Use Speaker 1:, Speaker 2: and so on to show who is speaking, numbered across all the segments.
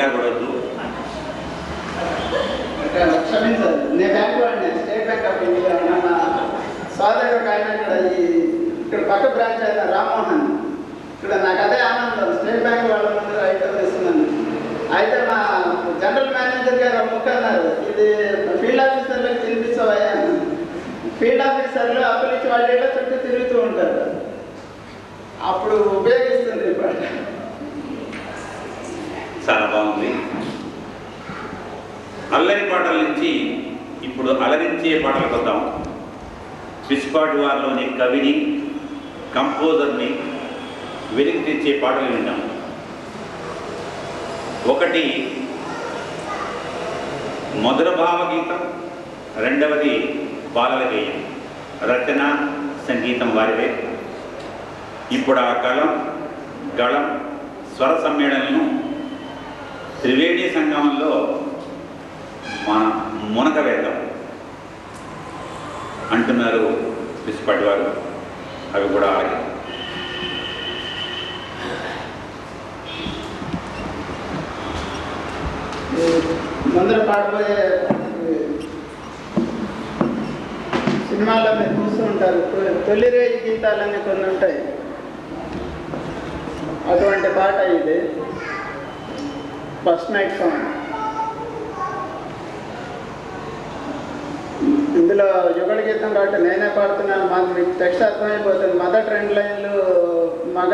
Speaker 1: Dialogue కూడా వద్దు.
Speaker 2: క్షమించాలి, నేను బ్యాంక్ వాడిని, స్టేట్ బ్యాంక్ ఆఫ్ ఇండియా. మన సోదరుడు ఒక ఆయన ఇక్కడ పక్క బ్రాంచ్ అయిన రామ్మోహన్, ఇక్కడ నాకు అదే ఆనందం, స్టేట్ బ్యాంక్ వాళ్ళ ముందు ఐటమ్ ఇస్తున్నాను. అయితే మా జనరల్ మేనేజర్ గారు ఒక ముక్క అన్నారు, ఇది ఫీల్డ్ ఆఫీసర్లకు తినిపించవయ్యా. ఫీల్డ్ ఆఫీసర్లు అప్పలిచ్చి వాళ్ళ చుట్టూ తిరుగుతూ ఉంటారు, అప్పుడు ఉపయోగిస్తుంది.
Speaker 1: చాలా బాగుంది. అల్లరి పాటల నుంచి ఇప్పుడు అలరించే పాటలకు వద్దాం. పిచ్చిపాటి వారిలోని కవిని, కంపోజర్ని వెలికి తెచ్చే పాటలు విన్నాం. ఒకటి మధుర భావగీతం, రెండవది బాలల గేయం. రచన సంగీతం వారివే. ఇప్పుడు ఆ గళం స్వర సమ్మేళనను త్రివేణి సంగమంలో మన మునక వేద్దాం అంటున్నారు పిచ్చిపాటి వారు. అవి కూడా అలాగే.
Speaker 2: ముందర పాడబోయే సినిమాల్లో మీరు చూస్తూ ఉంటారు, తొలిరేయి గీతాలన్నీ కొన్ని ఉంటాయి, అటువంటి పాట ఇది. First night song. ఇందులో యుగళ గీతం కాబట్టి నేనే పాడుతున్నాను, మీకు టెక్స్ట్ అర్థమైపోతుంది. మొదటి 2 లైన్లు మగ,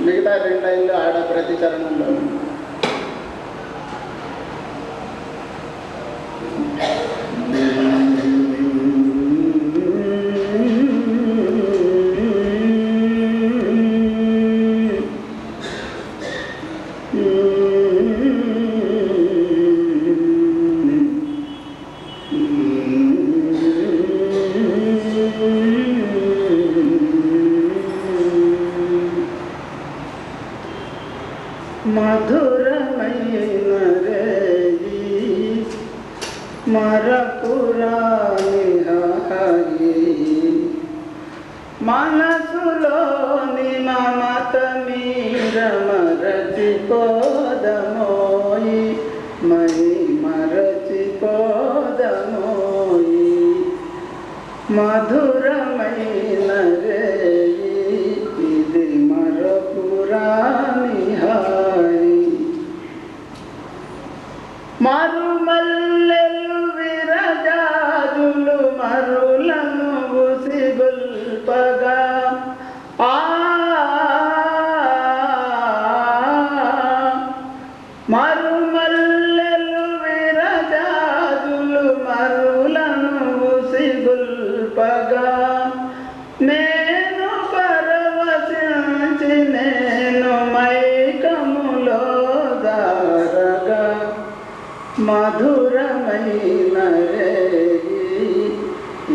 Speaker 2: మిగతా 2 లైన్లు ఆడ ప్రతి చరణంలో. మధురమైన రేయి మరపురాని హాయి, మనసులోని మమత మీర మరచిపోదమోయి, మై మరచిపోదమోయి. మధురమైన రేయి ఇది మరపురాని హాయి, మరుమల్లెలు విరజాజులు మరులను ఉసిగొల్పగా, మరుమల్లెలు విరజాజులు మరులను ఉసిగొల్పగా, నేను పరవశించి నేను మైకములో దారగా, మధురమైన రేయి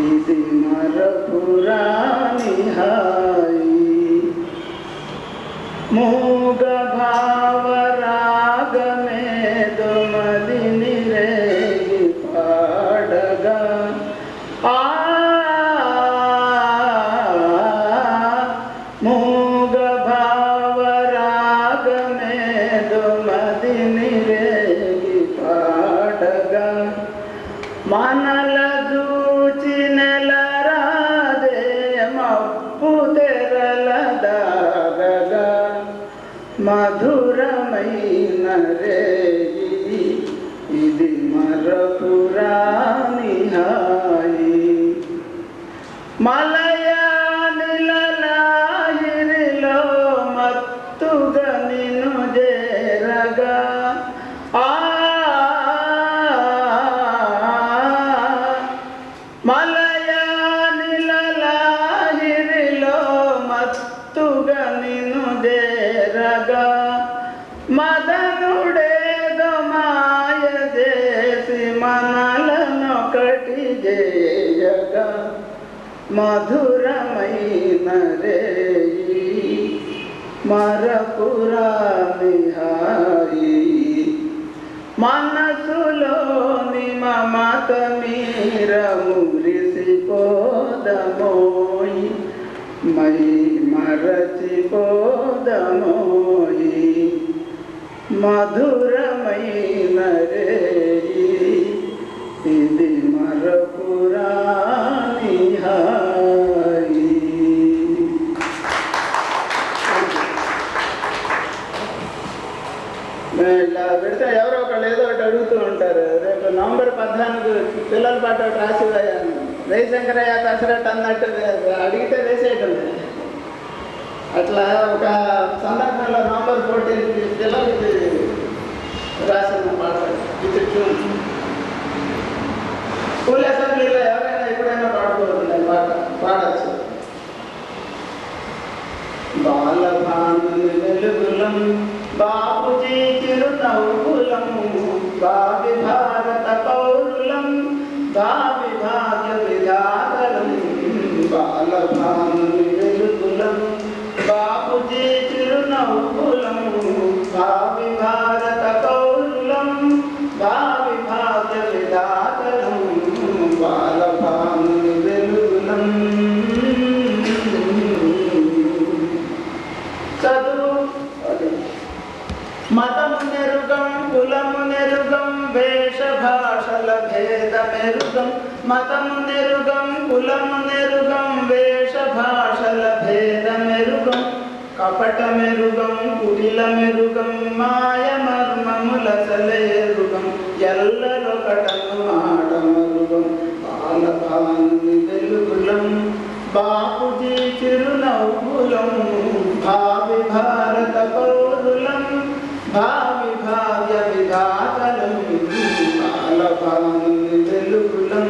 Speaker 2: ఇది మరపురాని హాయి. మూగ భావరాగమేదో మదిని రేగి పాడగా, మూగ భావరాగమేదో మదిని రేగి పాడగా, మనల దూచి నెలరాదే మబ్బు తెరల దారగా, మధురమైన రేయి ఇది మరపురాని హాయి. మలయానిలలాహిరిలో మత్తుగా నిన్ను చేరగా, మలయానిలలాహిరిలో మత్తుగా నిన్ను చేరగా, మదనుడేదో మాయ చేసి మనలనొకటి చేయగా, మధురమైన రేయి మరపురాని హాయి. మనసులోని మమత మీర మురిసిపోదమోయి, మై మరచిపోదమోయి. మధురమైన రేయి ఇది మరపురాని హాయి. ఇలా పెడితే ఎవరో ఒకళ్ళు ఏదో ఒకటి అడుగుతూ ఉంటారు. రేపు నవంబర్ 14 పిల్లల పాట ఒకటి రాసి వేయాలి. జయశంకరయ్య కసరట్ అన్నట్టు అడిగితే వేసేయటం. అట్లా ఒక సందర్భంలో నవంబర్ 14 పిల్లలకి రాసిన పాట ఇది స్కూల్ అసెంబ్లీలో ఎవరైనా ఎప్పుడైనా పాడుకోవచ్చు, పాడచ్చు. బాలభానుని వెలుగులం బాపుజీ చిరునవ్వులం భావి భారత పౌరులం భావి భాగ్య విధాతలం. బాలభానుని వెలుగులం బాపుజీ చిరునవ్వులం భావి భారత పౌరులం భావి భాగ్య విధాతలం. బాలభానుని వెలుగులం చదువు మతము నెరుగం కులము నెరుగం వేష భాషల భేద మెరుగం. మతము నెరుగం కులము నెరుగం వేష భాషల భేద మెరుగం. కపట మెరుగం కుటిల మెరుగం మాయ మర్మముల సలేరుగం. ఎల్లరొకటను మాట మరుగం బాలభానుని వెలుగులం బాపుజీ చిరునవ్వులం భావి భారత పౌరులం భావి భాగ్య విధాతలం. బాలభానుని వెలుగులం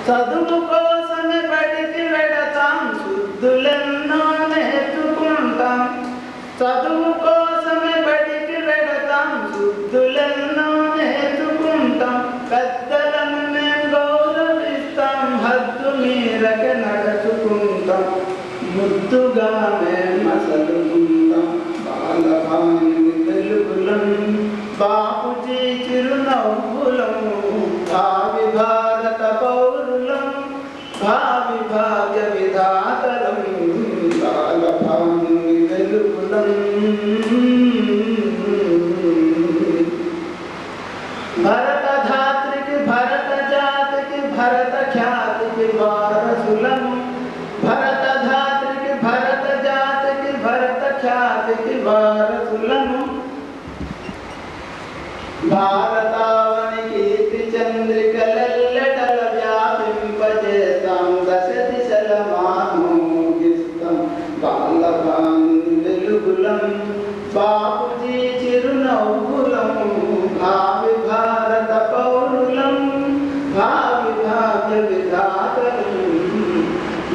Speaker 2: చదువు కోసమే బడికి వెడతాం శుద్ధులెన్నో నేర్చుకుంటాం. చదువు కోసమే బడికి వెడతాం శుద్ధులెన్నో నేర్చుకుంటాం. పెద్దలను మేము గౌరవిస్తాం హద్దు మీరక నడుచుకుంటాం. ముద్దుగా మేము మసలుకుంటాం. బాలభానుని వెలుగులం బాపుజీ చిరునవ్వులం భావి భారత పౌరులం భావి భాగ్య విధాతలం. బాలభానుని వెలుగులం భరత ధాత్రికి భరత జాతికి భరత ఖ్యాతికి వారసులము. భరత ధాత్రికి భరత జాతికి భరత ఖ్యాతికి వారసులము. భారతావని కీర్తి చంద్రికలెల్లటల వ్యాపింపజేస్తాం. దశ దిశల మామోగిస్తాం. బాలభానుని వెలుగులం బాపుజీ చిరునవ్వులం భావి భారత పౌరులం భావి భాగ్య విధాతలం.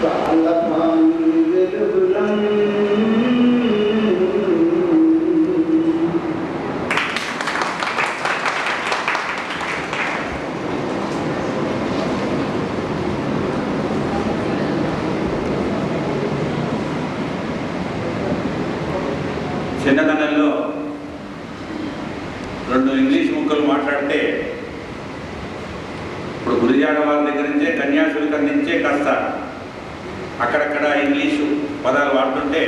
Speaker 2: బాలభానుని వెలుగులం
Speaker 1: చిన్నతనంలో 2 ఇంగ్లీష్ ముక్కలు మాట్లాడితే ఇప్పుడు గురిజాడ వారి దగ్గర నుంచే కన్యాశుల్కం నుంచే కాస్త అక్కడక్కడ ఇంగ్లీషు పదాలు వాడుతుంటే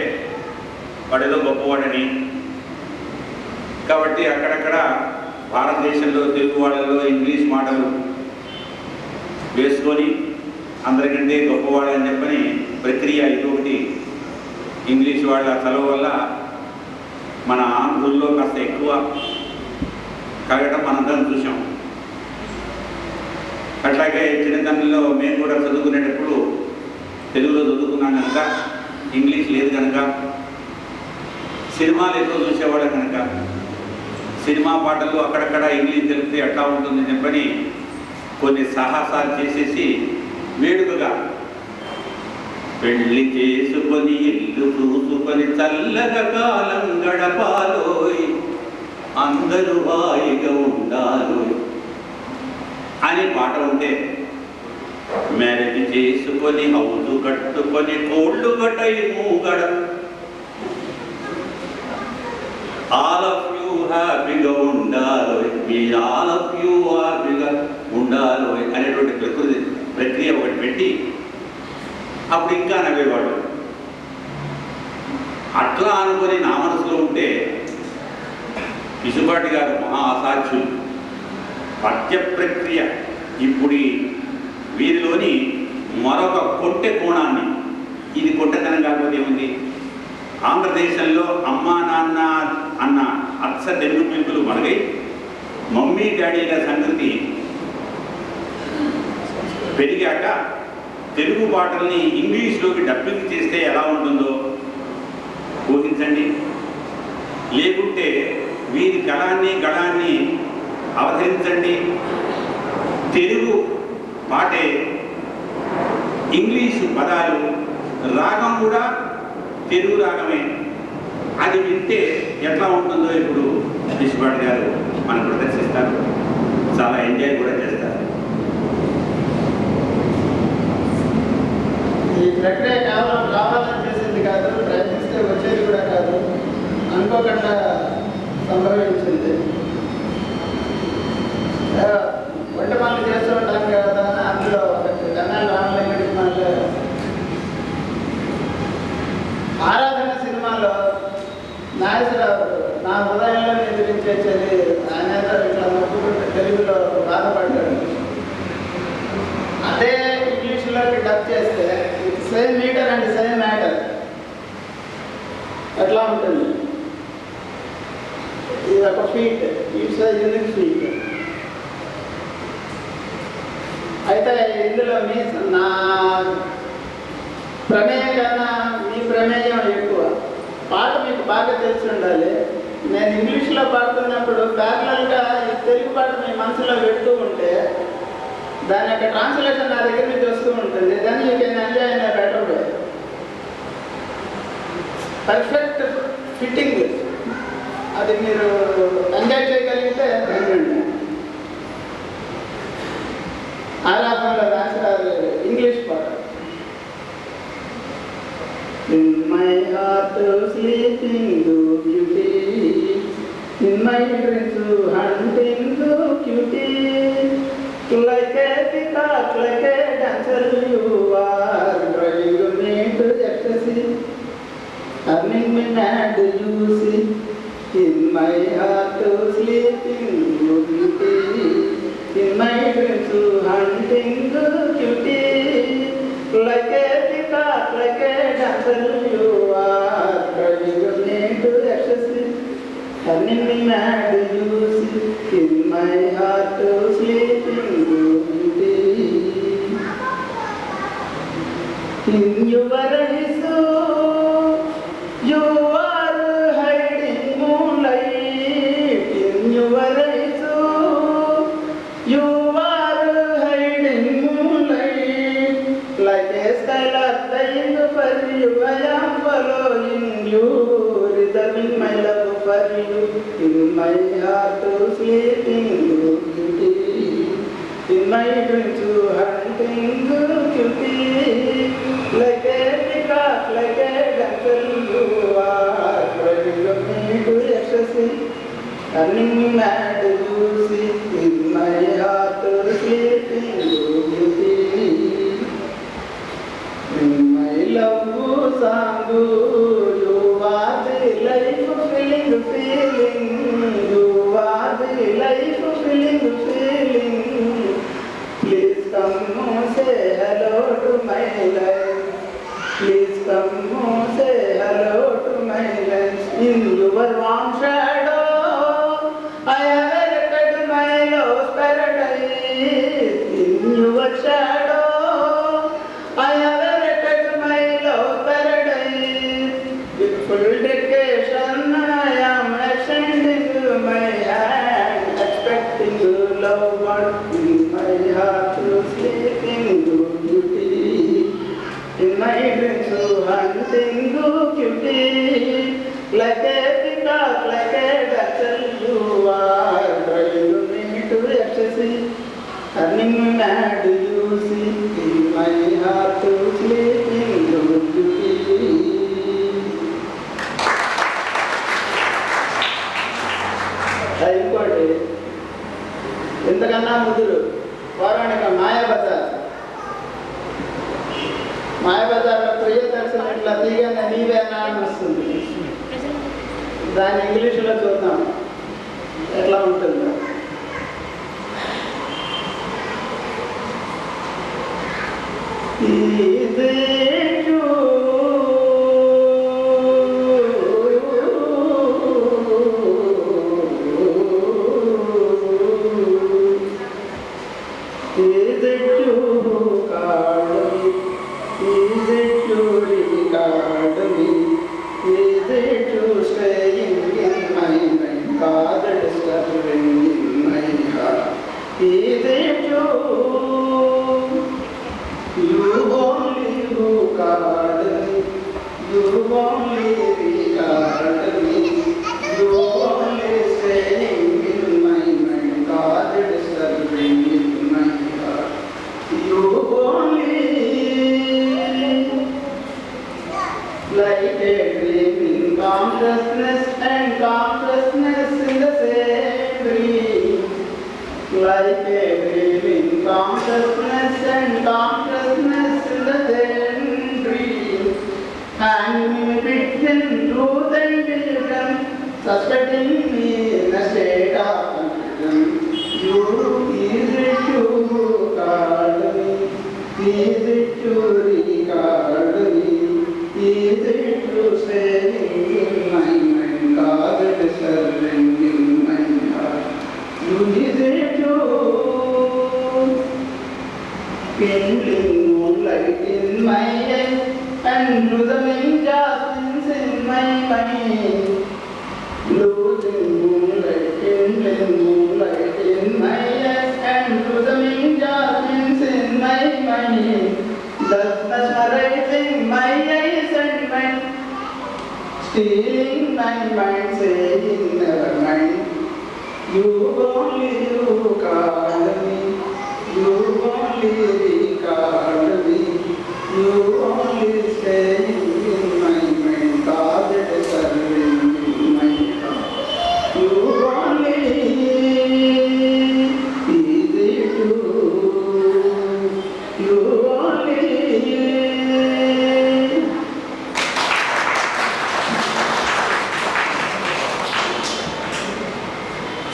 Speaker 1: వాడేదో గొప్పవాడని. కాబట్టి అక్కడక్కడ భారతదేశంలో తెలుగు వాళ్ళలో ఇంగ్లీష్ మాటలు వేసుకొని అందరికంటే గొప్పవాడని చెప్పని ప్రక్రియ ఇదొకటి ఇంగ్లీష్ వాళ్ళ చదువు వల్ల మన ఆంధ్రుల్లో కాస్త ఎక్కువ కలగడం మనందరం చూసాం. అట్లాగే చిన్నతనంలో మేము కూడా చదువుకునేటప్పుడు తెలుగులో చదువుకున్నాం కనుక ఇంగ్లీష్ లేదు కనుక సినిమాలు ఎక్కువ చూసేవాళ్ళ కనుక సినిమా పాటల్లో అక్కడక్కడ ఇంగ్లీష్ తెలిపితే ఎట్లా ఉంటుంది చెప్పని కొన్ని సాహసాలు చేసేసి వేడుకగా పెళ్లి చేసుకొని ఇల్లు చూసుకొని చల్లగా కాలం గడపాలోయ్ అందరూ హాయిగా ఉండాలోయ్ అని పాట ఉంటే మ్యారేజ్ చేసుకొని హౌసు కట్టుకొని కోళ్ళు గట్టై మూగడ ఆల్ ఆఫ్ యూ హ్యాపీగా ఉండాలోయ్ మీరు ఆల్ ఆఫ్ యూ హ్యాపీగా ఉండాలోయ్ అనేటువంటి ప్రక్రియ ఒకటి పెట్టి అప్పుడు ఇంకా నవ్వేవాడు. అట్లా అనుకుని నా మనసులో ఉంటే పిసుపాటి గారు మహా అసాధ్యులు. పద్య ప్రక్రియ ఇప్పుడు వీరిలోని మరొక కొంటె కోణాన్ని, ఇది కొంటెతనం కాకపోతే ఏముంది, ఆంధ్రదేశంలో అమ్మా నాన్న అన్న అచ్చ తెలుగు పిలుపులు మనగై మమ్మీ డాడీల సంగతి పెరిగాక తెలుగు పాటల్ని ఇంగ్లీష్లోకి డబ్బింగ్ చేస్తే ఎలా ఉంటుందో ఊహించండి. లేకుంటే వీరి గళాన్ని అవతరించండి. తెలుగు పాటే ఇంగ్లీషు పదాలు, రాగం కూడా తెలుగు రాగమే. అది వింటే ఎట్లా ఉంటుందో ఇప్పుడు పిసుపాటి గారు మనకు ప్రదర్శిస్తారు. చాలా ఎంజాయ్ కూడా చేస్తారు.
Speaker 2: ఈ ప్రక్రియ కావాలని చేసింది కాదు, ప్రయత్నిస్తే వచ్చేది కూడా కాదు, అనుకోకుండా సంభవించింది. వంట పనులు చేస్తూ ఉంటాం కదా, అందులో కన్నాల రామలింగడికి మనకు ఆరాధన సినిమాలో నాగేశ్వరరావు నా హృదయంలో ఎదిరించే చెల్లి ఆయన ఇట్లా నొప్పుకుంటే తెలుగులో బాధపడ్డాడు. అదే ఇంగ్లీష్లోకి డబ్ చేస్తే same meter and same matter ఎట్లా ఉంటుంది? ఇది ఒక ఫీట్, ఇట్స్ యూనిక్ ఫీట్. అయితే ఇందులో నా ప్రమేయం కన్నా మీ ప్రమేయం ఎక్కువ. పాట మీకు బాగా తెలిసి ఉండాలి. నేను ఇంగ్లీష్లో పాడుతున్నప్పుడు ప్యారలల్గా తెలుగు పాట మీ మనసులో పెడుతూ ఉంటే దాని యొక్క ట్రాన్స్లేషన్ నా దగ్గర నుంచి వస్తూ ఉంటుంది. దాన్ని you can enjoy in a better way. Perfect fitting అది మీరు ఎంజాయ్ చేయగలిగితే వినండి. ఆలాపనలో రాశారు ఇంగ్లీష్ పాట. In my heart sleeping do beauty, in my dreams hunting do cutie, like a peacock, like a dancer you are, driving me to ecstasy, turning me mad you see. In my heart sleeping do beauty, in my dreams hunting do cutie, like a peacock, like a dancer you are, driving me to ecstasy, turning me mad you see. In my heart sleeping beauty, in your eyes you are hiding moonlight. In your eyes you are hiding moonlight, like a skylark dying for you. I am following you, reserving my love for you. In my heart sleeping beauty, in my dreams hunting cutie, like a peacock, like a dancer you are, driving me to ecstasy, turning me mad you see. In my heart sleeping beauty, in my love song you are the life feeling, you are the life feeling. Please come say hello to my life, please come say hello to my life. In your warm shadow I have erected my love's paradise. In your shadow I have erected my love's paradise. With full dedication I am extending my hand, expecting love one. In my heart sleeping beauty, in my dreams hunting cutie, like a peacock, like a dancer you are, driving me to ecstasy, turning me mad you see. In my heart sleeping beauty. ఇంకోటి ఎంతకన్నా ముదురు పౌరాణిక మాయాబజార్లో ప్రియదర్శనం ఇట్లా తీయగా నీవేనా అని వస్తుంది. దాన్ని ఇంగ్లీష్లో చూద్దాం ఎట్లా ఉంటుందో.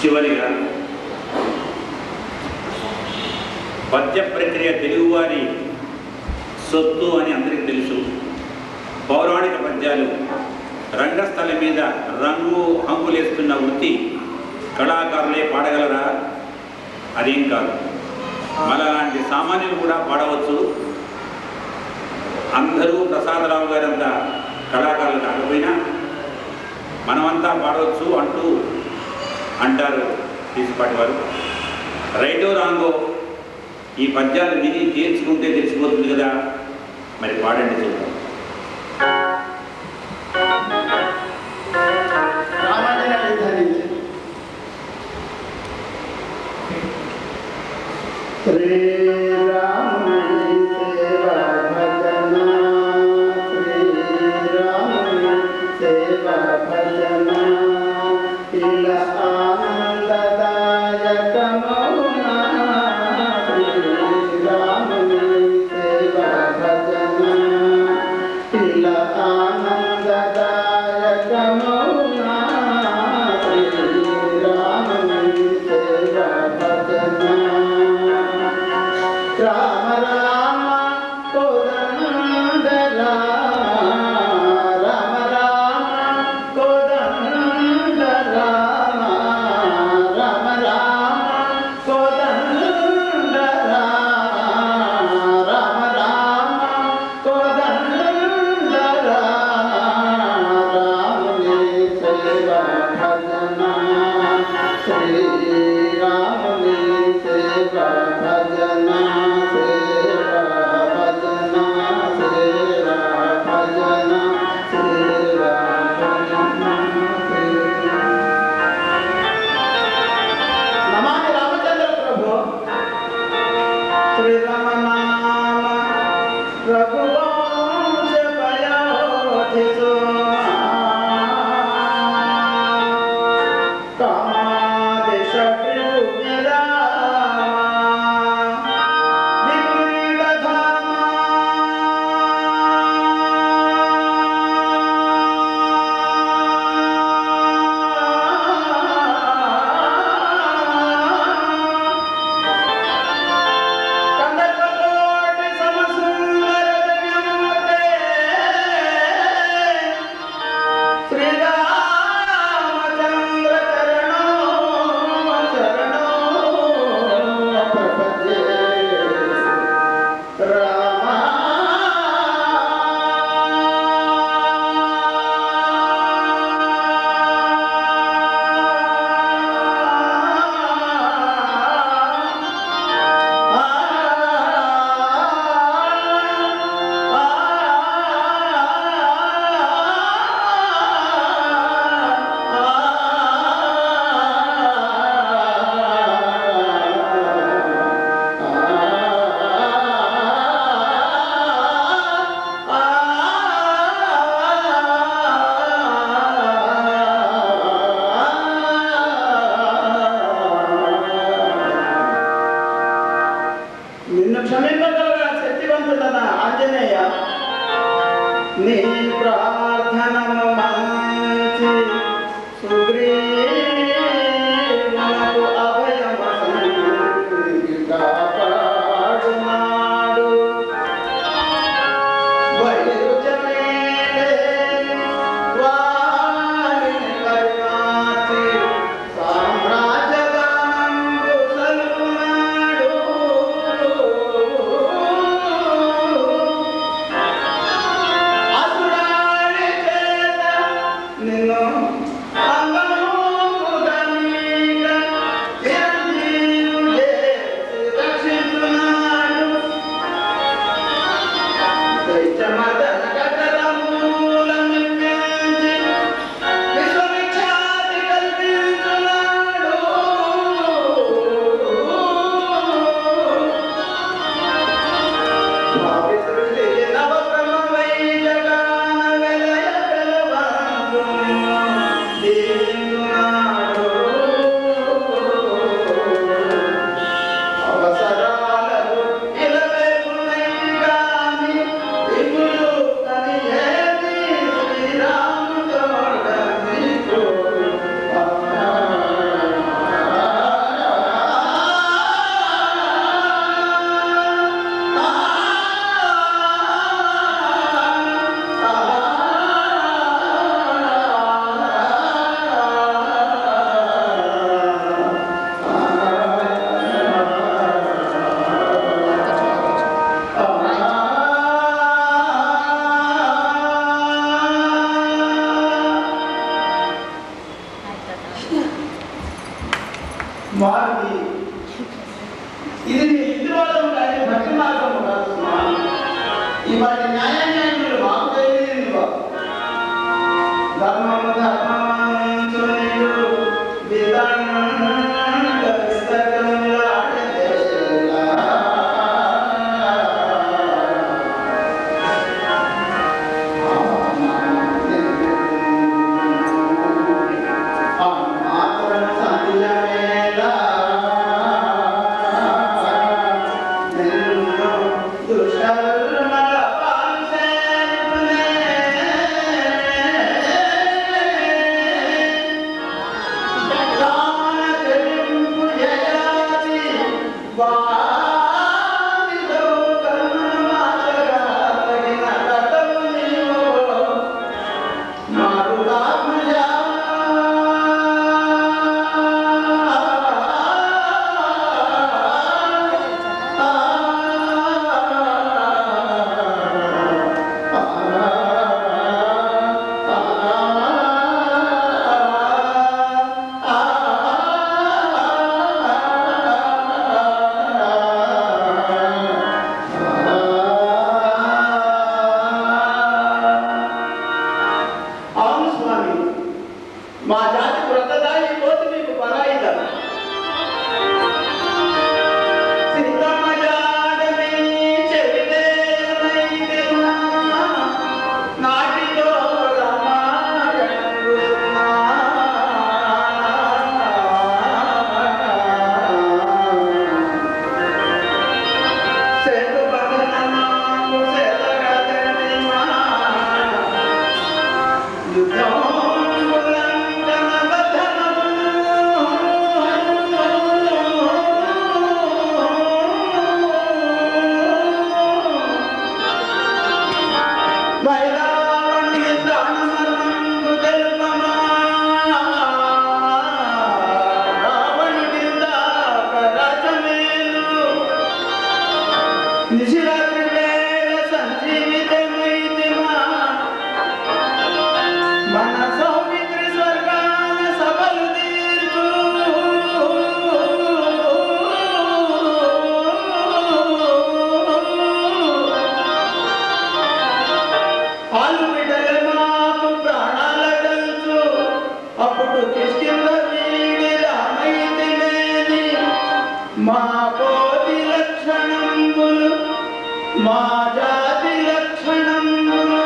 Speaker 1: చివరిగా పద్య ప్రక్రియ తెలుగువారి సొత్తు అని అందరికీ తెలుసు. పౌరాణిక పద్యాలు రంగస్థలం మీద రంగు హంగులేస్తున్న వృత్తి కళాకారులే పాడగలరా? అదేం కాదు. మనలాంటి సామాన్యులు కూడా పాడవచ్చు. అందరూ ప్రసాదరావు గారంతా కళాకారులు కాకపోయినా మనమంతా పాడవచ్చు అంటారు తీసిపాటి వారు. రైటో రాంగో ఈ పద్యాలు విని తీర్చుకుంటే తెలిసిపోతుంది కదా, మరి పాడండి చూద్దాం.
Speaker 2: క్షమింపగల శక్తివంతుడన ఆంజనేయ, నీ ప్రార్థనము మంచి సుగ్రీవునకు అభయము కాపాడునాడు. వైరుధ్యమేలే వారిని పరిమార్చి సామ్రాజ్యదానంబు సల్పునాడు. అసురాలి చేత నిన్ను అంగమోపుదనీక చిరంజీవు చేసి రక్షించునాడు. దైత్యమదన గగనమూలమిమ్మించి విశ్వవిఖ్యాతి కల్పించునాడు. భావి సృష్టి నవక్రమమై జగాన వెలయ వెలవంతును దీవించునాడు. అవసరాలకు ఇలవేపునై గాని విపులు కనియేది శ్రీరాముతోడ నీకు. మారుతి, ఇది నీ యుద్ధవాదం కానీ భక్తి మార్గము కాదు స్వామి. ఇవాటి న్యాయాన్యాయములు మాకు తెలియదు. ధర్మము ధర్మవంతునియు విధానంగ విస్తరములాడెదెలా. మాత్రం సంధ్యమేలా నిన్ను దుష్కర్మల పాల్సేపునే. దాన చెలింపు యయాతి వారిలో కన్నుమాచగా తగిన కథము నీవు మారుతాత్మజా. అవును స్వామి, మా జాతి వ్రతదాయి కోతి మీకు పరాయిద. సిద్ధమజాడని చెవిదేమైదినా నాటితో రామాయణునా. సేతుబంధనము సేతగదనిమా నిశిరాత్రి వేళ సంజీవితమైతిమా మన సౌమిత్రి స్వర్గాన సభలు తీర్చు. పాలు బిడ్డల మాకు ప్రాణాల కలుచు. అప్పుడు కిష్కింద వీడి రామైతిలేని మా కోటి లక్షణంబులు మా జాతి లక్షణంబులు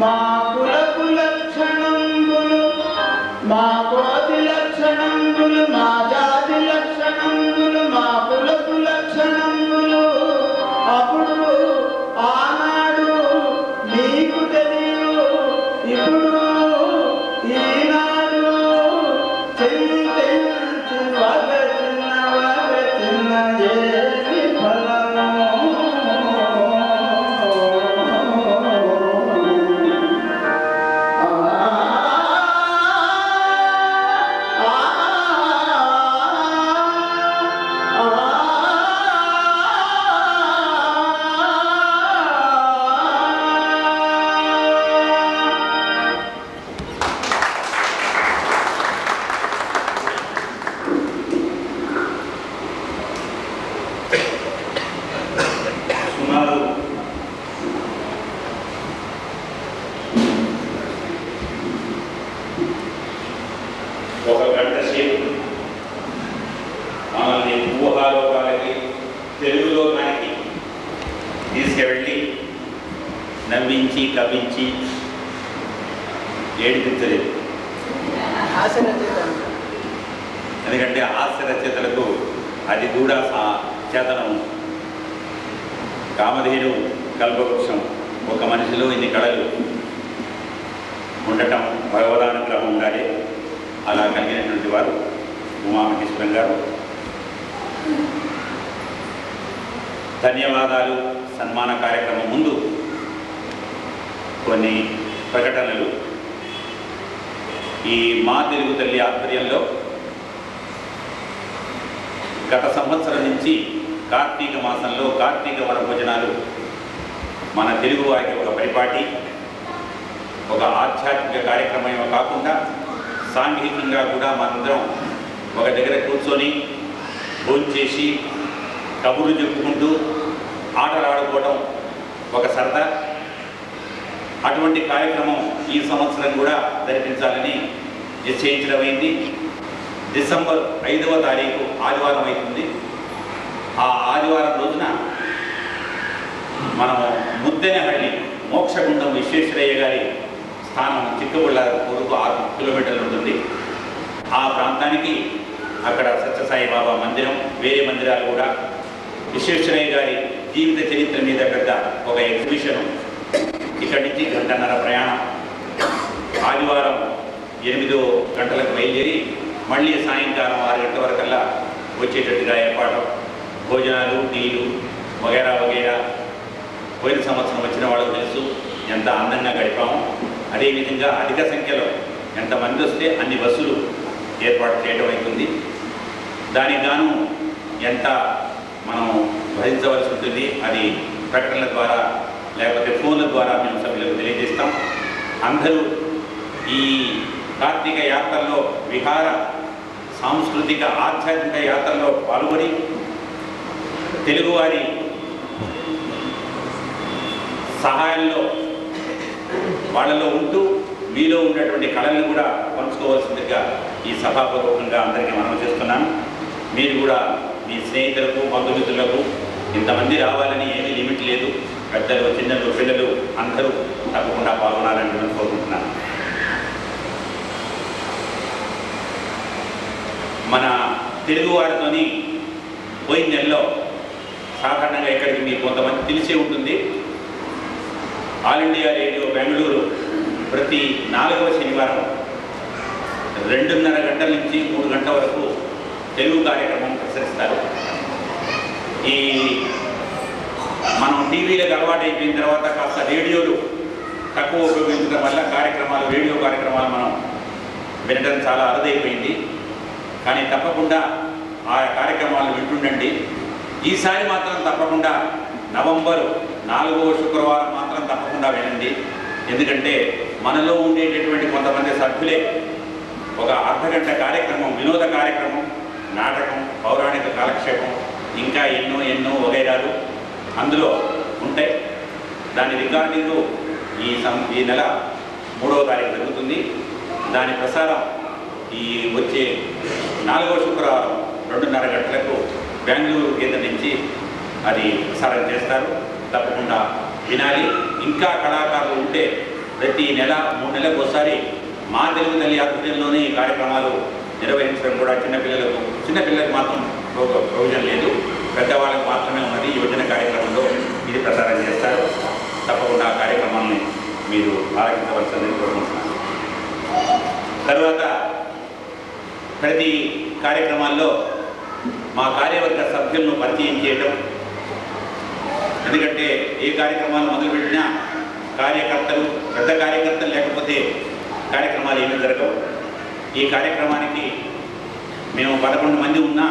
Speaker 2: మా కులకు లక్షణంబులు మా కోటి లక్షణంబులు మా జాతి లక్షణంబులు మా కులకు లక్షణంబులు
Speaker 1: తీసుకువెళ్ళి నవ్వించి కవ్వించి ఏడిపించలేదు. ఎందుకంటే హాస్య రచయితలకు అది కూడా చేతనం. కామధేను కల్పవృక్షం, ఒక మనిషిలో ఇన్ని కళలు ఉండటం భగవదానుగ్రహం ఉండాలి. అలా కలిగినటువంటి వారు ఉమామహేశ్వరం గారు. ధన్యవాదాలు. సన్మాన కార్యక్రమం ముందు కొన్ని ప్రకటనలు. ఈ మా తెలుగు తల్లి ఆధ్వర్యంలో గత సంవత్సరం నుంచి కార్తీక మాసంలో కార్తీక వనభోజనాలు మన తెలుగు వారికి ఒక పరిపాటి, ఒక ఆధ్యాత్మిక కార్యక్రమమే కాకుండా సాంఘికంగా కూడా మనందరం ఒక దగ్గర కూర్చొని భోంచేసి కబుర్లు చెప్పుకుంటూ ఆటలు ఆడుకోవడం ఒక సరదా. అటువంటి కార్యక్రమం ఈ సంవత్సరం కూడా జరిపించాలని నిశ్చయించడమైంది. డిసెంబర్ 5వ తారీఖు ఆదివారం అవుతుంది. ఆ ఆదివారం రోజున మనము ముద్దెనహళ్ళి మోక్షగుండం విశ్వేశ్వరయ్య గారి స్థానం చిక్కబుళ్ళ వరకు 6 కిలోమీటర్లు ఉంటుంది. ఆ ప్రాంతానికి అక్కడ సత్యసాయి బాబా మందిరం, వేరే మందిరాలు కూడా, విశ్వేశ్వరయ్య గారి జీవిత చరిత్ర మీద పెద్ద ఒక ఎగ్జిబిషను. ఇక్కడి నుంచి 1.5 గంటల ప్రయాణం. ఆదివారం 8 గంటలకు బయలుదేరి మళ్ళీ సాయంకాలం 6 గంటల వరకల్లా వచ్చేటట్టుగా ఏర్పాటు. భోజనాలు, టీలు వగైరా వగైరా. పోయిన సంవత్సరం వచ్చిన వాళ్ళకు తెలుసు ఎంత అందంగా గడిపాము. అదేవిధంగా అధిక సంఖ్యలో ఎంతమంది వస్తే అన్ని బస్సులు ఏర్పాటు చేయడం అవుతుంది. దానికి గాను ఎంత మనం భరించవలసి ఉంటుంది, అది ప్రకటనల ద్వారా లేకపోతే ఫోన్ల ద్వారా మేము సభ్యులకు తెలియజేస్తాం. అందరూ ఈ కార్తీక యాత్రల్లో, విహార సాంస్కృతిక ఆధ్యాత్మిక యాత్రల్లో పాల్గొని తెలుగువారి సహాయంలో వాళ్ళలో ఉంటూ మీలో ఉన్నటువంటి కళలను కూడా పంచుకోవాల్సిందిగా ఈ సభాపూర్వకంగా అందరికీ మనం చేస్తున్నాను. మీరు కూడా మీ స్నేహితులకు, బంధుమిత్రులకు ఇంతమంది రావాలని ఏమీ లిమిట్ లేదు. పెద్దలు, చిన్నలు, పిల్లలు అందరూ తప్పకుండా పాల్గొనాలని నేను కోరుకుంటున్నాను. మన తెలుగువారితోని పోయిన నెలలో సాధారణంగా ఇక్కడికి మీకు కొంతమంది తెలిసే ఉంటుంది, ఆల్ ఇండియా రేడియో బెంగళూరు ప్రతి 4వ శనివారం 2:30 గంటల నుంచి 3 గంటల వరకు తెలుగు కార్యక్రమం ప్రసరిస్తారు. ఈ మనం టీవీలకు అలవాటు అయిపోయిన తర్వాత కాస్త రేడియోలు తక్కువ ఉపయోగించడం వల్ల రేడియో కార్యక్రమాలు మనం వినడం చాలా అరుదైపోయింది. కానీ తప్పకుండా ఆ కార్యక్రమాలను వింటుండండి. ఈసారి మాత్రం తప్పకుండా నవంబర్ 4వ శుక్రవారం మాత్రం తప్పకుండా వినండి. ఎందుకంటే మనలో ఉండేటటువంటి కొంతమంది సభ్యులే ఒక అర్ధగంట కార్యక్రమం, వినోద కార్యక్రమం, నాటకం, పౌరాణిక కాలక్షేపం, ఇంకా ఎన్నో వగైరాలు అందులో ఉంటాయి. దాని రికార్డింగు ఈ నెల 3వ తారీఖు జరుగుతుంది. దాని ప్రసారం ఈ వచ్చే 4వ శుక్రవారం 2:30 గంటలకు బెంగళూరు కేంద్రం నుంచి అది ప్రసారం చేస్తారు. తప్పకుండా వినాలి. ఇంకా కళాకారులు ఉంటే ప్రతి నెల 3 నెలలకు ఒకసారి మా తెలుగు తల్లి ఆధ్వర్యంలోనే ఈ కార్యక్రమాలు నిర్వహించడం కూడా చిన్నపిల్లలకు మాత్రం ప్రయోజనం లేదు, పెద్దవాళ్ళకు మాత్రమే ఉన్నది. యువజన కార్యక్రమంలో ఇది ప్రసారం చేస్తారు. తప్పకుండా ఆ కార్యక్రమాన్ని మీరు ఆలోచించవలసిందని కోరుకుంటున్నాను. తర్వాత ప్రతి కార్యక్రమాల్లో మా కార్యవర్గ సభ్యులను పరిచయం చేయడం. ఎందుకంటే ఏ కార్యక్రమాలు మొదలుపెట్టినా పెద్ద కార్యకర్తలు లేకపోతే కార్యక్రమాలు ఏమీ జరగవు. ఈ కార్యక్రమానికి మేము 11 మంది ఉన్నా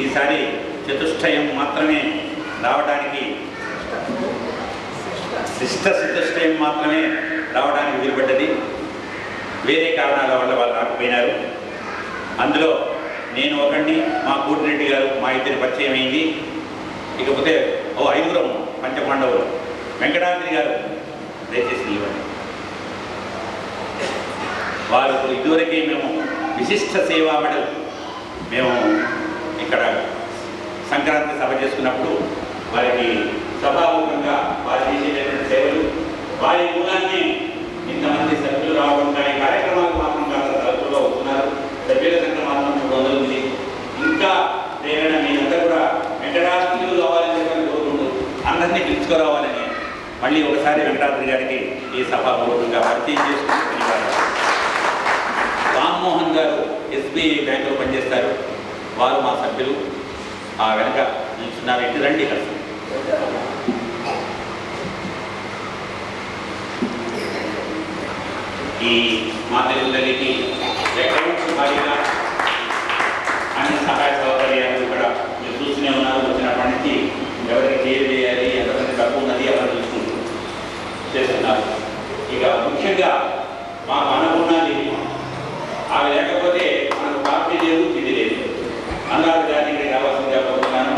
Speaker 1: ఈసారి చతుష్టయం మాత్రమే రావడానికి, చతుష్టయం మాత్రమే రావడానికి వీలుపడ్డది. వేరే కారణాల వల్ల వాళ్ళు రాకపోయినారు. అందులో నేను ఒకడిని, మా కోటిరెడ్డి గారు, మా ఇద్దరి పరిచయం అయింది. ఇకపోతే 5గురం పంచపాండవులు. వెంకటాద్రి గారు దయచేసి నిలవండి. వారు ఇదివరకే మేము విశిష్ట సేవా మెడల్ మేము ఇక్కడ సంక్రాంతి సభ చేసుకున్నప్పుడు వారికి సభాముఖంగా వారు చేసేటటువంటి సేవలు, వారి మూలాన్ని ఇంతమంది సభ్యులు రావడం, కానీ కార్యక్రమాలకు మాత్రం కాస్త తరచుగా వస్తున్నారు. సభ్యుల సంఖ్య మాత్రం 300 ఉంది. ఇంకా ప్రేరణ మీరంతా కూడా వెంకటాద్రిలు కావాలని చెప్పని కోరుకుంటూ అందరినీ పిలుచుకురావాలని మళ్ళీ ఒకసారి వెంకటాద్రి గారికి ఈ సభాముఖంగా పరిచయం చేసుకుంటూ, రామ్మోహన్ గారు SBI బ్యాంకులో పనిచేస్తారు. వారు మా సభ్యులు. ఆ వెనక నిల్చున్నారు. ఇంటి రండి కలిసి. ఈ మాతృలకి అకౌంట్స్ భారీగా అన్ని సహాయ సౌకర్యాలు కూడా మీరు చూస్తూనే ఉన్నారు. వచ్చినప్పటి నుంచి ఎవరికి చేయాలి, ఎంతమంది తక్కువ ఉన్నది ఎవరు చూసుకుంటూ చేస్తున్నారు. ఇక ముఖ్యంగా మాకు అనుకున్నది అవి లేకపోతే మనకు పార్టీ లేదు, ఇది లేదు. అన్నారు గారికి రావాల్సిందిగా కోరుతున్నాను.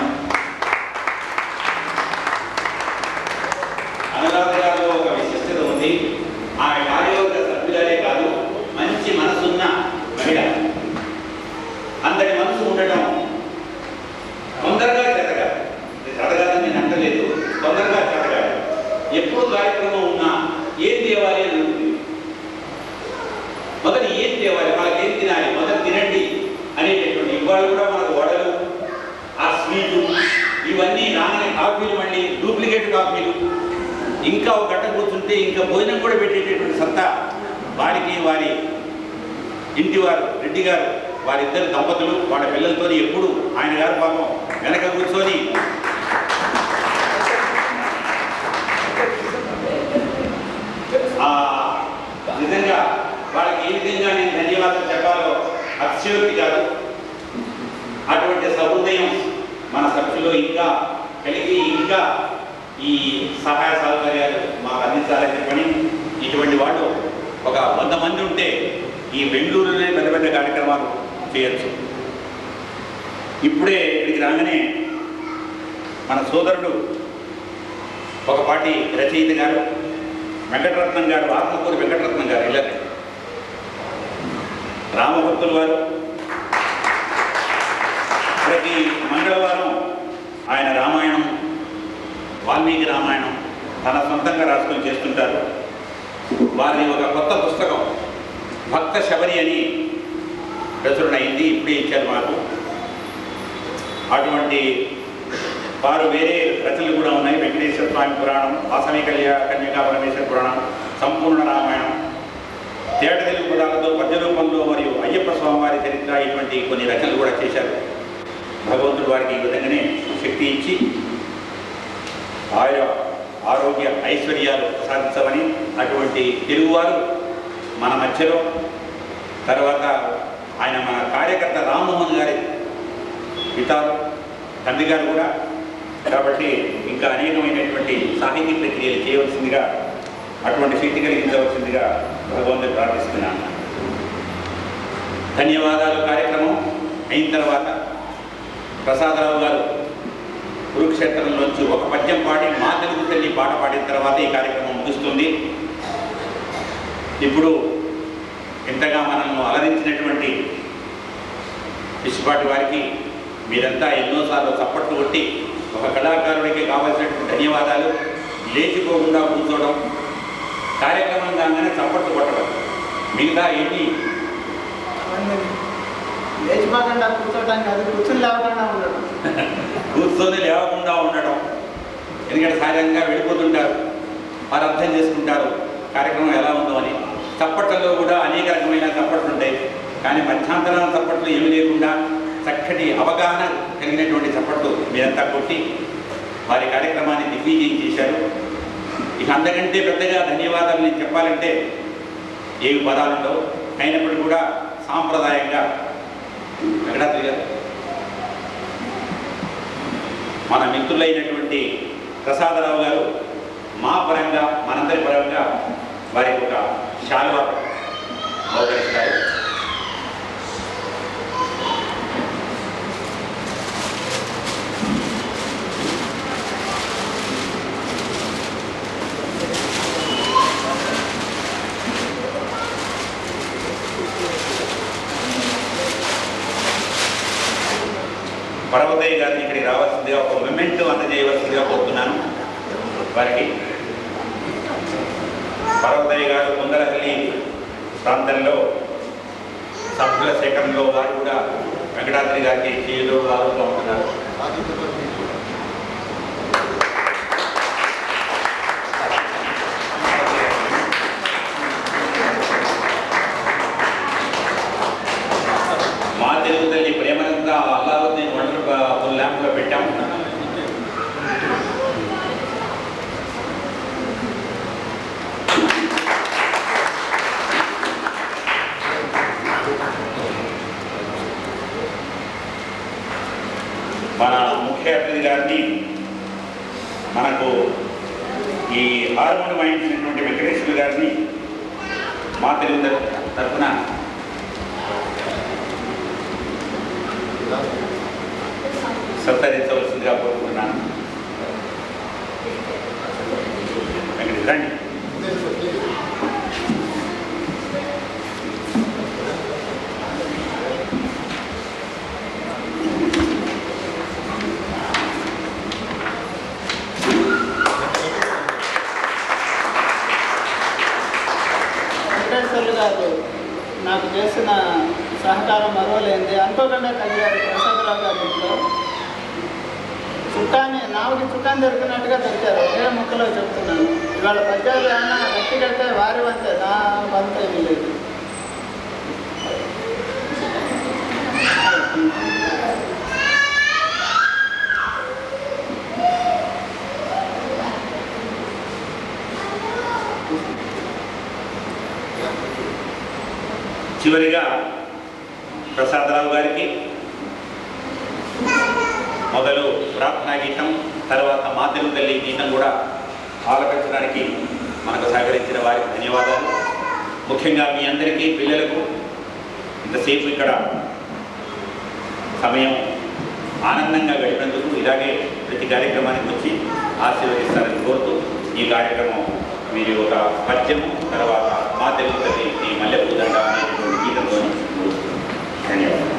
Speaker 1: అనురాధ గారిలో ఒక విశిష్టత ఉంది. ఆమె కార్యవర్గ సభ్యులే కాదు, మంచి మనసున్న మహిళ. అందరి మనసు ఉండటం తొందరగా చెతగాలి. చెతగాలని నేను అంటలేదు, తొందరగా చెతగాలి. ఎప్పుడు కార్యక్రమం ఉన్నా ఏం తేవాలి అని ఉంటుంది. మొదటి ఏం తేవాలి, వాళ్ళకి ఏం తినాలి, మొదటి తినండి అనేటటువంటి. ఇవాళ కూడా మనకు వడలు, ఆ స్వీటు, ఇవన్నీ రాగానే కాఫీలు, మళ్ళీ డూప్లికేట్ కాఫీలు, ఇంకా ఒక గంట కూర్చుంటే ఇంకా భోజనం కూడా పెట్టేటటువంటి సత్తా వారికి, వారి ఇంటివారు రెడ్డి గారు, వారిద్దరు దంపతులు వాళ్ళ పిల్లలతో ఎప్పుడు ఆయన గారు పాపం వెనక కూర్చొని నిజంగా వాళ్ళకి ఏ విధంగా నేను ధన్యవాదాలు చెప్పాలో అతిశయోక్తి కాదు. అటువంటి సహృదయం మన సభ్యులు ఇంకా కలిగి ఇంకా ఈ సహాయ సౌకర్యాలు మాకు అందించాలని చెప్పని, ఇటువంటి వాళ్ళు ఒక 100 మంది ఉంటే ఈ బెంగళూరులోనే పెద్ద పెద్ద కార్యక్రమాలు చేయొచ్చు. ఇప్పుడే ఇక్కడికి రాగానే మన సోదరుడు ఒక పార్టీ రచయిత గారు వెంకటరత్నం గారు, ఆత్మకూరు వెంకటరత్నం గారు, ఇళ్ళకి రామభక్తులు వారు ప్రతి మంగళవారం ఆయన రామాయణం, వాల్మీకి రామాయణం తన సొంతంగా రాసుకొని చేస్తుంటారు. వారి ఒక కొత్త పుస్తకం భక్త శబరి అని ప్రచురణమైంది, ఇప్పుడే ఇచ్చారు మాకు. అటువంటి వారు వేరే రచనలు కూడా ఉన్నాయి. వెంకటేశ్వర స్వామి పురాణం, వాసవి కన్యకా పరమేశ్వర పురాణం, సంపూర్ణ రామాయణం, తేట తెలుగు పదాలతో పద్య రూపంలో, మరియు అయ్యప్ప స్వామివారి చరిత్ర, ఇటువంటి కొన్ని రచనలు కూడా చేశారు. భగవంతుడు వారికి ఈ విధంగానే శక్తి ఇచ్చి ఆరోగ్య ఐశ్వర్యాలు ప్రసాదించమని, అటువంటి తెలుగువారు మన మధ్యలో. తర్వాత ఆయన మన కార్యకర్త రామ్మోహన్ గారి పితారు, తండ్రి గారు కూడా. కాబట్టి ఇంకా అనేకమైనటువంటి సాహితీ ప్రక్రియలు చేయవలసిందిగా, అటువంటి శక్తి కలిగించవలసిందిగా భగవంతుడు ప్రార్థిస్తున్నాను. ధన్యవాదాలు. కార్యక్రమం అయిన తర్వాత ప్రసాదరావు గారు కురుక్షేత్రంలోంచి ఒక పద్యం పాడి మా తెలుగు తల్లి పాట పాడిన తర్వాత ఈ కార్యక్రమం ముగుస్తుంది. ఇప్పుడు ఇంతగా మనల్ని అలరించినటువంటి పిచ్చిపాటి వారికి మీరంతా ఎన్నోసార్లు చప్పట్లు కొట్టి, ఒక కళాకారుడికి కావాల్సినటువంటి ధన్యవాదాలు. లేచిపోకుండా కూర్చోవడం, కార్యక్రమం కాగానే చప్పట్లు కొట్టడం, మిగతా ఏంటి
Speaker 2: లేచిపోకుండా కూర్చోవడం కాదు, కూర్చొని లేవకుండా ఉండడం.
Speaker 1: కూర్చొని లేవకుండా ఉండడం, ఎందుకంటే సహజంగా వెళ్ళిపోతుంటారు, వారు అర్థం చేసుకుంటారు కార్యక్రమం ఎలా ఉందో అని. చప్పట్లలో కూడా అనేక రకమైన చప్పట్లు ఉంటాయి, కానీ మధ్యాంతరాల చప్పట్లు ఏమి లేకుండా చక్కటి అవగాహన కలిగినటువంటి చప్పట్లు మీరంతా కొట్టి వారి కార్యక్రమాన్ని దిగ్విజయం చేశారు. ఇక అంతకంటే పెద్దగా ధన్యవాదాలు నేను చెప్పాలంటే ఏవి పదాలలో అయినప్పటికీ కూడా సాంప్రదాయంగా వెంకటాద్రి గారు, మన మిత్రులైనటువంటి ప్రసాదరావు గారు మా పరంగా, మనందరి పరంగా వారికి ఒక శాలువా బహుకరిస్తారు. పర్వతయ్య గారిని ఇక్కడికి రావాల్సిందిగా ఒక మొమెంట్ గిఫ్ట్ అందజేయవలసిందిగా కోరుతున్నాను. వారికి పర్వతయ్య గారు ముందరహల్లి ప్రాంతంలో సభ్యుల సేకరణలో వారు కూడా వెంకటాద్రి గారికి చేయులో వారుగా ఉంటున్నారు. మా తెలుగు తల్లి ప్రేమనంతా అల్లావుద్దీన్ వండర్ ల్యాంప్లో పెట్టాము. మన ముఖ్య అతిథి గారిని మనకు ఈ హార్మోని వాయించినటువంటి వెంకటేశ్వర గారిని మా తెలుగు తరఫున సత్కరించవలసిందిగా కోరుకుంటున్నాను. వెంకటేశ్వర రండి.
Speaker 2: గారు నాకు చేసిన సహకారం మరవలేంది. అనుకోకుండా కలిగారు ప్రసాదరావు గారి ఇంట్లో. నావుకి చుక్కాన్ని దొరికినట్టుగా దొరికారు. ఒకే ముక్కలో చెప్తున్నాను. ఇవాళ పద్యాలు ఏమన్నా గట్టి కడితే వారి వంతే, నా వంత ఏమీ లేదు.
Speaker 1: చివరిగా ప్రసాదరావు గారికి మొదలు ప్రార్థనా గీతం, తర్వాత మా తెలుగు తల్లి గీతం కూడా ఆలపించడానికి మనకు సహకరించిన వారికి ధన్యవాదాలు. ముఖ్యంగా మీ అందరికీ, పిల్లలకు ఇంతసేపు ఇక్కడ సమయం ఆనందంగా గడిపినందుకు ఇలాగే ప్రతి కార్యక్రమానికి వచ్చి ఆశీర్వదిస్తారని కోరుతూ ఈ కార్యక్రమం మీరు ఒక పద్యము, తర్వాత మా తెలుగు తల్లి ఈ మల్లెపూదండ అనేటువంటి గీతంతో ధన్యవాదాలు.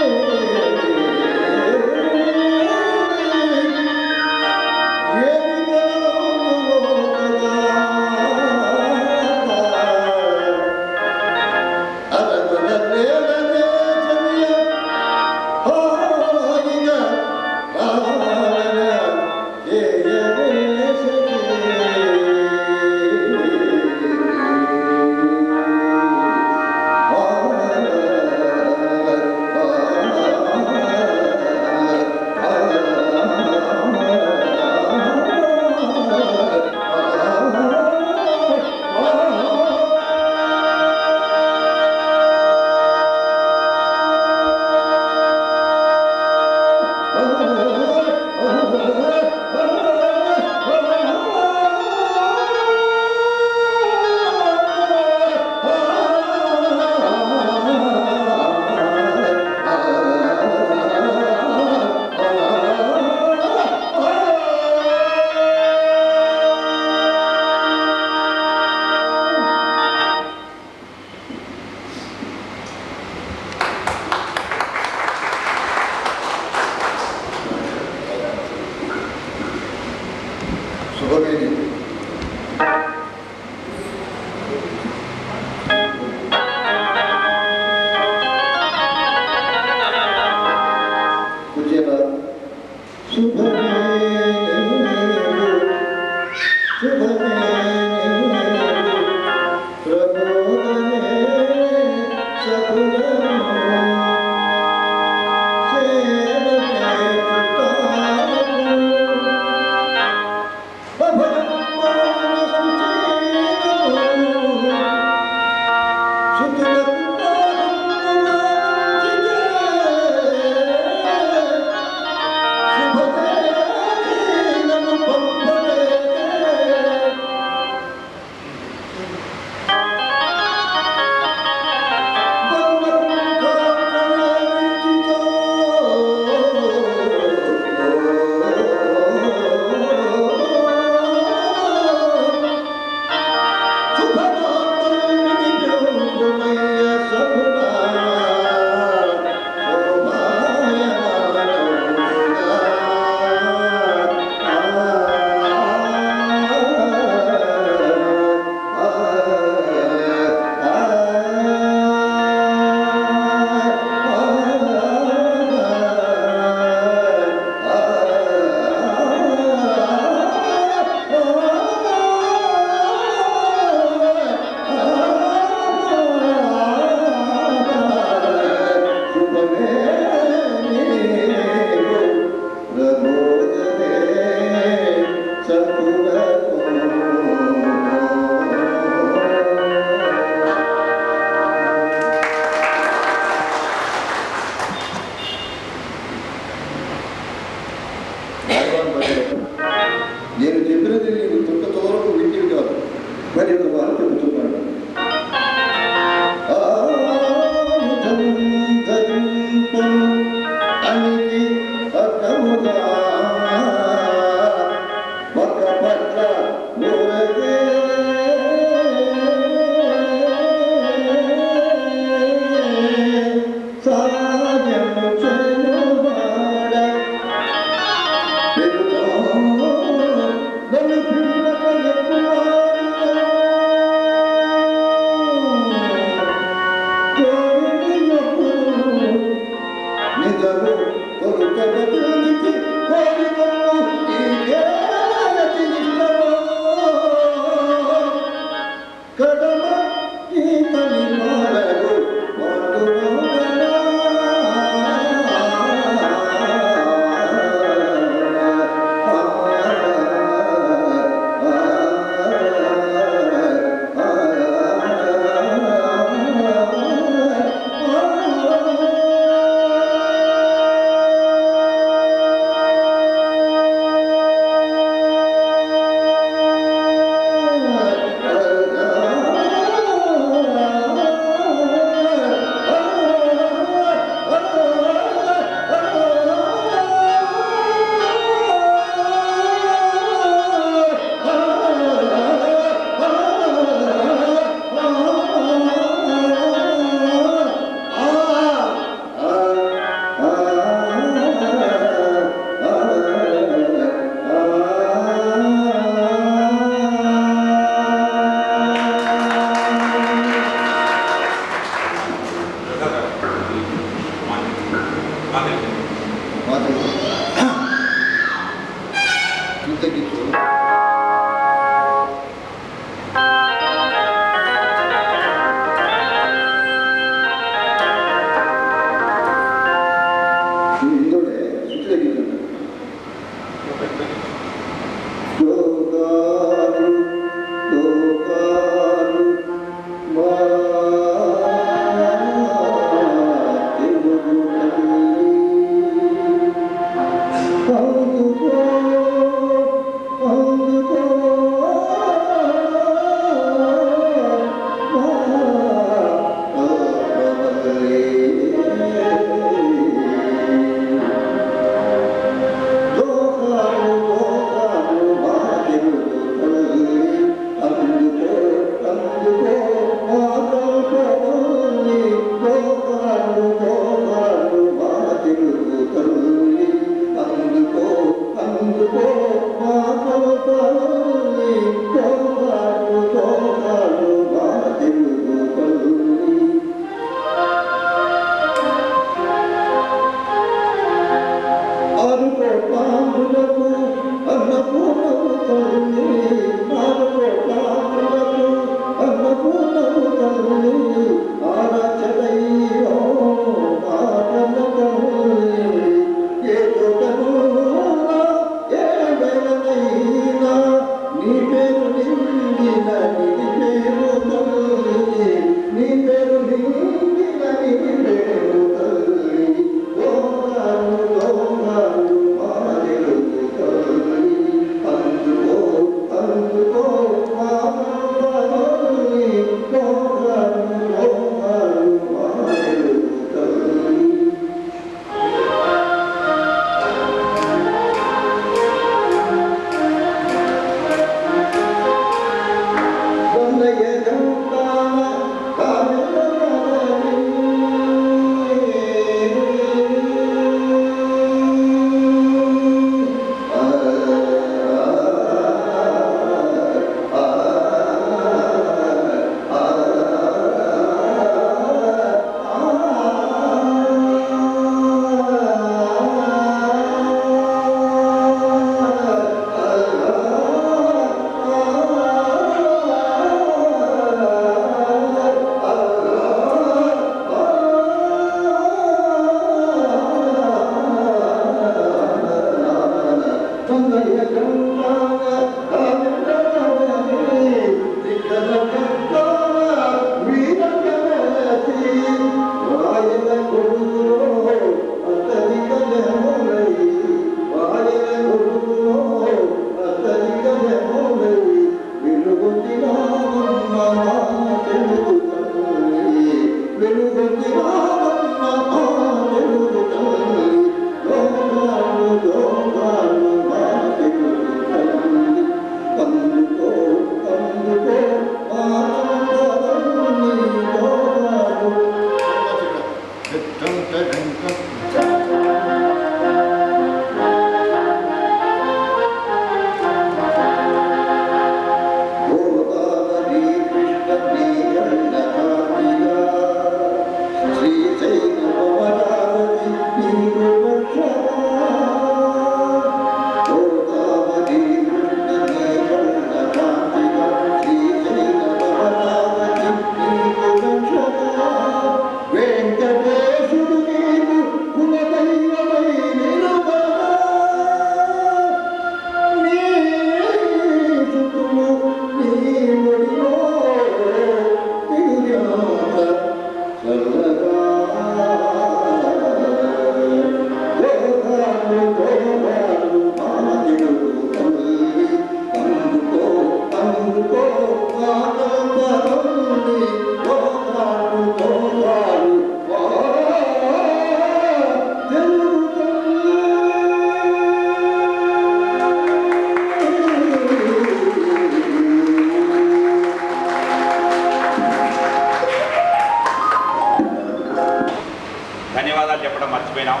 Speaker 1: ధన్యవాదాలు చెప్పడం మర్చిపోయినాం.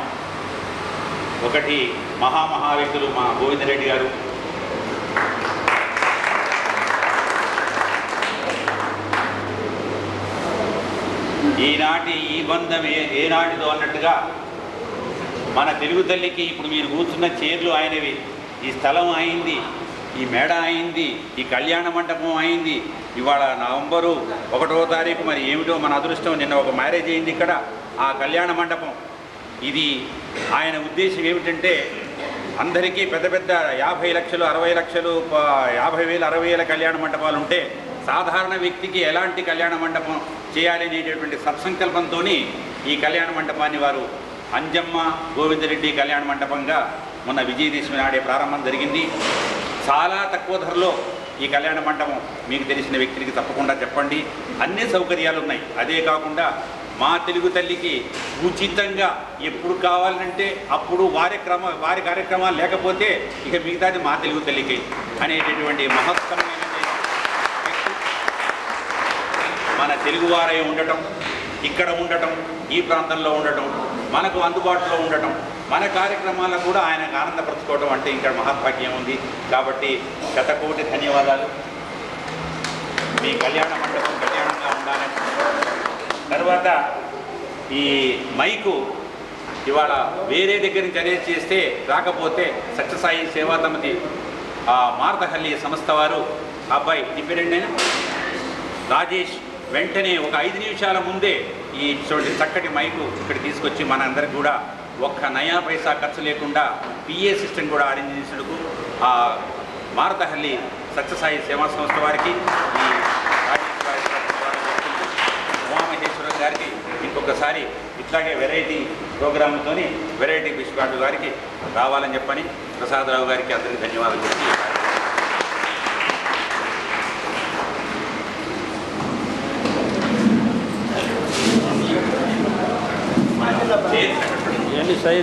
Speaker 1: ఒకటి మహామహావ్యక్తులు మా గోవిందరెడ్డి గారు, ఈనాటి ఈ బంధం ఏనాటిదో అన్నట్టుగా మన తెలుగు తల్లికి ఇప్పుడు మీరు కూర్చున్న చైర్లు ఆయనవి, ఈ స్థలం అయింది, ఈ మేడ అయింది, ఈ కళ్యాణ మండపం అయింది. ఇవాళ నవంబరు 1వ తారీఖు, మరి ఏమిటో మన అదృష్టం, నిన్న ఒక మ్యారేజ్ అయింది ఇక్కడ, ఆ కళ్యాణ మండపం. ఇది ఆయన ఉద్దేశం ఏమిటంటే అందరికీ పెద్ద పెద్ద 50 లక్షలు 60 లక్షలు 50,000 60,000 కళ్యాణ మండపాలు ఉంటే సాధారణ వ్యక్తికి ఎలాంటి కళ్యాణ మండపం చేయాలి అనేటటువంటి సత్సంకల్పంతో ఈ కళ్యాణ మండపాన్ని వారు అంజమ్మ గోవిందరెడ్డి కళ్యాణ మండపంగా మొన్న విజయదశమి నాడే ప్రారంభం జరిగింది. చాలా తక్కువ ధరలో ఈ కళ్యాణ మండపం మీకు తెలిసిన వ్యక్తికి తప్పకుండా చెప్పండి. అన్ని సౌకర్యాలు ఉన్నాయి. అదే కాకుండా మా తెలుగు తల్లికి ఉచితంగా ఎప్పుడు కావాలంటే అప్పుడు వారి కార్యక్రమాలు లేకపోతే ఇక మిగతాది మా తెలుగు తల్లికి అనేటటువంటి మహత్తరమైన మన తెలుగువారై ఉండటం, ఇక్కడ ఉండటం, ఈ ప్రాంతంలో ఉండటం, మనకు అందుబాటులో ఉండటం, మన కార్యక్రమాలను కూడా ఆయనకు ఆనందపరచుకోవడం అంటే ఇక్కడ మహద్భాగ్యం ఉంది. కాబట్టి శతకోటి ధన్యవాదాలు. మీ కళ్యాణ మండపం కళ్యాణంగా ఉండాలని. తర్వాత ఈ మైకు ఇవాళ వేరే దగ్గర నుంచి అరేంజ్ చేస్తే రాకపోతే సత్యసాయి సేవా సమితి మార్దహల్లి సంస్థ వారు, అబ్బాయి డిపెండెంట్ రాజేష్ వెంటనే ఒక 5 నిమిషాల ముందే ఈ చక్కటి మైకు ఇక్కడ తీసుకొచ్చి మనందరికి కూడా ఒక్క నయా పైసా ఖర్చు లేకుండా పిఏ సిస్టమ్ కూడా అరేంజ్ చేసినందుకు ఆ మార్దహల్లి సత్యసాయి సేవా సంస్థ వారికి, ఈ ఉమామహేశ్వరం గారికి ఇంకొకసారి ఇట్లాగే వెరైటీ ప్రోగ్రాంలతో వెరైటీ బిస్కాట్ గారికి రావాలని చెప్పని ప్రసాదరావు గారికి అందరికీ ధన్యవాదాలు చెప్పి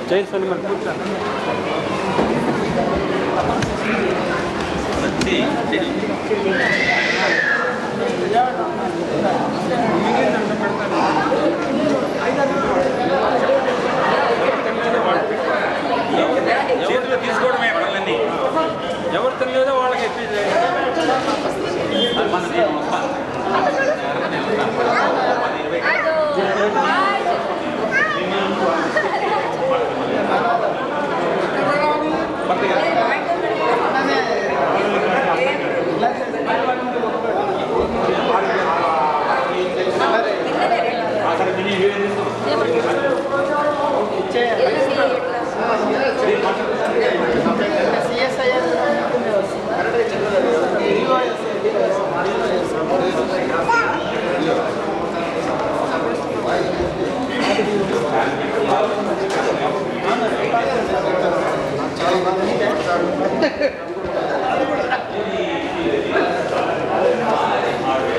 Speaker 3: చైర్స్ అని మరి కూర్చోండి.
Speaker 1: చేతిలో తీసుకోవడమే పనులన్నీ.
Speaker 3: ఎవరు తెలియదో వాళ్ళకి ఎక్కింది.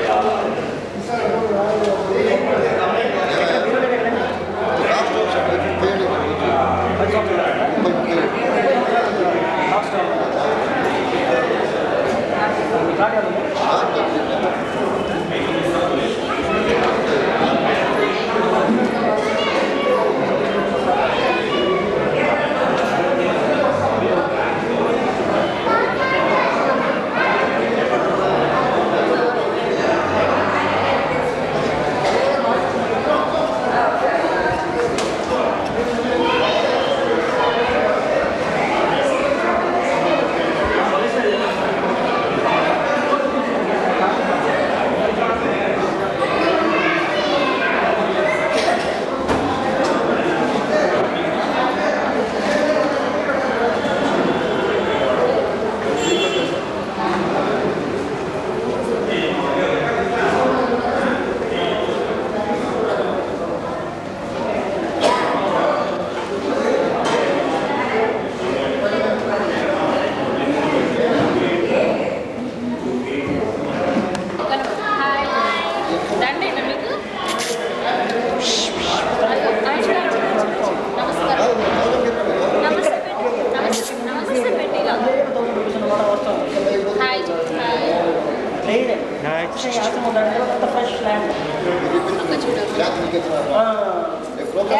Speaker 2: చాలా
Speaker 4: ఆర్టిఫిషియల్ యాసం ఉందంటే అంత fresh land
Speaker 5: Jack, you get to
Speaker 4: ఇంకొక